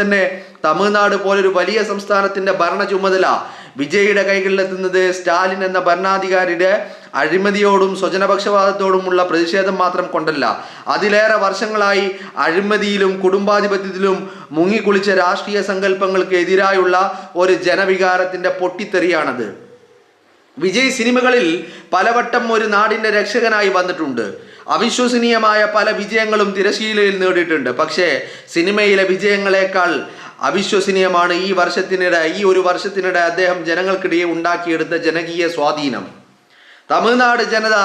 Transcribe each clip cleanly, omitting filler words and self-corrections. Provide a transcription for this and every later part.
തന്നെ തമിഴ്നാട് പോലൊരു വലിയ സംസ്ഥാനത്തിന്റെ ഭരണ ചുമതല വിജയുടെ കൈകളിലെത്തുന്നത് സ്റ്റാലിൻ എന്ന ഭരണാധികാരിയുടെ അഴിമതിയോടും സ്വജനപക്ഷപാതത്തോടുമുള്ള പ്രതിഷേധം മാത്രം കൊണ്ടല്ല, അതിലേറെ വർഷങ്ങളായി അഴിമതിയിലും കുടുംബാധിപത്യത്തിലും മുങ്ങിക്കുളിച്ച രാഷ്ട്രീയ സങ്കല്പങ്ങൾക്ക് എതിരായുള്ള ഒരു ജനവികാരത്തിന്റെ പൊട്ടിത്തെറിയാണത്. വിജയ് സിനിമകളിൽ പലവട്ടം ഒരു നാടിന്റെ രക്ഷകനായി വന്നിട്ടുണ്ട്. അവിശ്വസനീയമായ പല വിജയങ്ങളും തിരശീലയിൽ നേടിയിട്ടുണ്ട്. പക്ഷേ സിനിമയിലെ വിജയങ്ങളെക്കാൾ അവിശ്വസനീയമാണ് ഈ ഒരു വർഷത്തിനിടെ അദ്ദേഹം ജനങ്ങൾക്കിടയിൽ ഉണ്ടാക്കിയെടുത്ത ജനകീയ സ്വാധീനം. തമിഴ്നാട് ജനത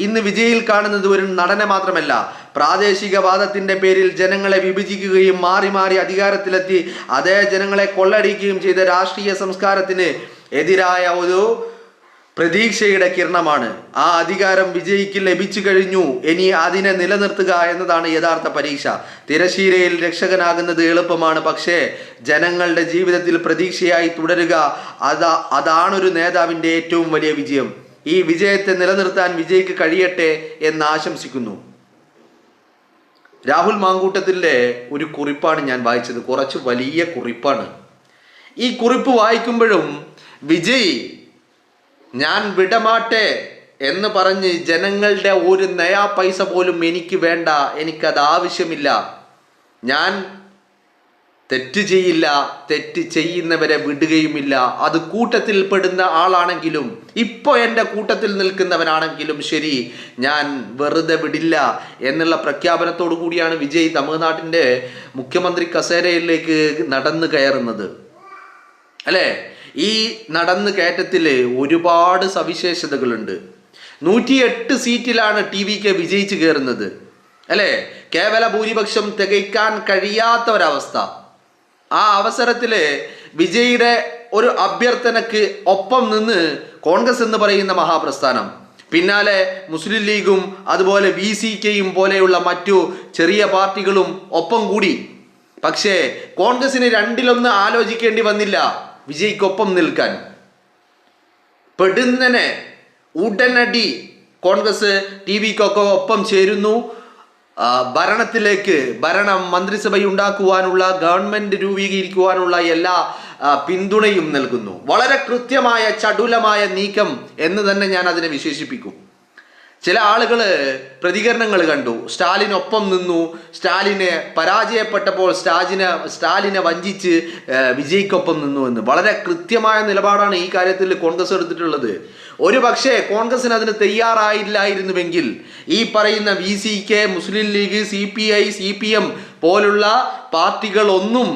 ഇന്ന് വിജയിൽ കാണുന്നത് ഒരു നടനെ മാത്രമല്ല, പ്രാദേശികവാദത്തിന്റെ പേരിൽ ജനങ്ങളെ വിഭജിക്കുകയും മാറി മാറി അധികാരത്തിലെത്തി അതേ ജനങ്ങളെ കൊള്ളടിക്കുകയും ചെയ്ത രാഷ്ട്രീയ സംസ്കാരത്തിന് എതിരായ ഒരു പ്രതീക്ഷയുടെ കിരണമാണ്. ആ അധികാരം വിജയിക്ക് ലഭിച്ചു കഴിഞ്ഞു. ഇനി അതിനെ നിലനിർത്തുക എന്നതാണ് യഥാർത്ഥ പരീക്ഷ. തിരശീലയിൽ രക്ഷകനാകുന്നത് എളുപ്പമാണ്, പക്ഷേ ജനങ്ങളുടെ ജീവിതത്തിൽ പ്രതീക്ഷയായി തുടരുക അതാണൊരു നേതാവിൻ്റെ ഏറ്റവും വലിയ വിജയം. ഈ വിജയത്തെ നിലനിർത്താൻ വിജയ്ക്ക് കഴിയട്ടെ എന്ന് ആശംസിക്കുന്നു. രാഹുൽ മാങ്കൂട്ടത്തിൻ്റെ ഒരു കുറിപ്പാണ് ഞാൻ വായിച്ചത്. കുറച്ച് വലിയ കുറിപ്പാണ്. ഈ കുറിപ്പ് വായിക്കുമ്പോഴും വിജയ് ഞാൻ വിടമാട്ടെ എന്ന് പറഞ്ഞ് ജനങ്ങളുടെ ഒരു നയാ പൈസ പോലും എനിക്ക് വേണ്ട, എനിക്കത് ആവശ്യമില്ല, ഞാൻ തെറ്റ് ചെയ്യില്ല, തെറ്റ് ചെയ്യുന്നവരെ വിടുകയുമില്ല, അത് കൂട്ടത്തിൽ പെടുന്ന ആളാണെങ്കിലും ഇപ്പോൾ എൻ്റെ കൂട്ടത്തിൽ നിൽക്കുന്നവനാണെങ്കിലും ശരി, ഞാൻ വെറുതെ വിടില്ല എന്നുള്ള പ്രഖ്യാപനത്തോടു കൂടിയാണ് വിജയ് തമിഴ്നാട്ടിൻ്റെ മുഖ്യമന്ത്രി കസേരയിലേക്ക് നടന്നു കയറുന്നത് അല്ലേ? ഈ നടന്നു കയറ്റത്തിൽ ഒരുപാട് സവിശേഷതകളുണ്ട്. 108 സീറ്റിലാണ് TVK വിജയിച്ച് കയറുന്നത് അല്ലേ? കേവല ഭൂരിപക്ഷം തികയ്ക്കാൻ കഴിയാത്ത ഒരവസ്ഥ. ആ അവസരത്തിൽ വിജയുടെ ഒരു അഭ്യർത്ഥനക്ക് ഒപ്പം നിന്ന് കോൺഗ്രസ് എന്ന് പറയുന്ന മഹാപ്രസ്ഥാനം, പിന്നാലെ മുസ്ലിം ലീഗും അതുപോലെ VCKയും പോലെയുള്ള മറ്റു ചെറിയ പാർട്ടികളും ഒപ്പം കൂടി. പക്ഷേ കോൺഗ്രസിന് രണ്ടിലൊന്ന് ആലോചിക്കേണ്ടി വന്നില്ല വിജയ്ക്കൊപ്പം നിൽക്കാൻ. പെടുന്നനെ ഉടനടി കോൺഗ്രസ് TVK'ക്ക് ഒപ്പം ചേരുന്നു. ഭരണം മന്ത്രിസഭയുണ്ടാക്കുവാനുള്ള, ഗവൺമെന്റ് രൂപീകരിക്കുവാനുള്ള എല്ലാ പിന്തുണയും നൽകുന്നു. വളരെ കൃത്യമായ ചടുലമായ നീക്കം എന്ന് തന്നെ ഞാൻ അതിനെ വിശേഷിപ്പിക്കും. ചില ആളുകൾ പ്രതികരണങ്ങൾ കണ്ടു. സ്റ്റാലിനൊപ്പം നിന്നു, സ്റ്റാലിനെ പരാജയപ്പെട്ടപ്പോൾ സ്റ്റാലിനെ വഞ്ചിച്ച് വിജയ്ക്കൊപ്പം നിന്നു എന്ന്. വളരെ കൃത്യമായ നിലപാടാണ് ഈ കാര്യത്തിൽ കോൺഗ്രസ് എടുത്തിട്ടുള്ളത്. ഒരു പക്ഷേ കോൺഗ്രസിന് അതിന് തയ്യാറായില്ലായിരുന്നുവെങ്കിൽ ഈ പറയുന്ന VCK, മുസ്ലിം ലീഗ്, CPI, CPM പോലുള്ള പാർട്ടികളൊന്നും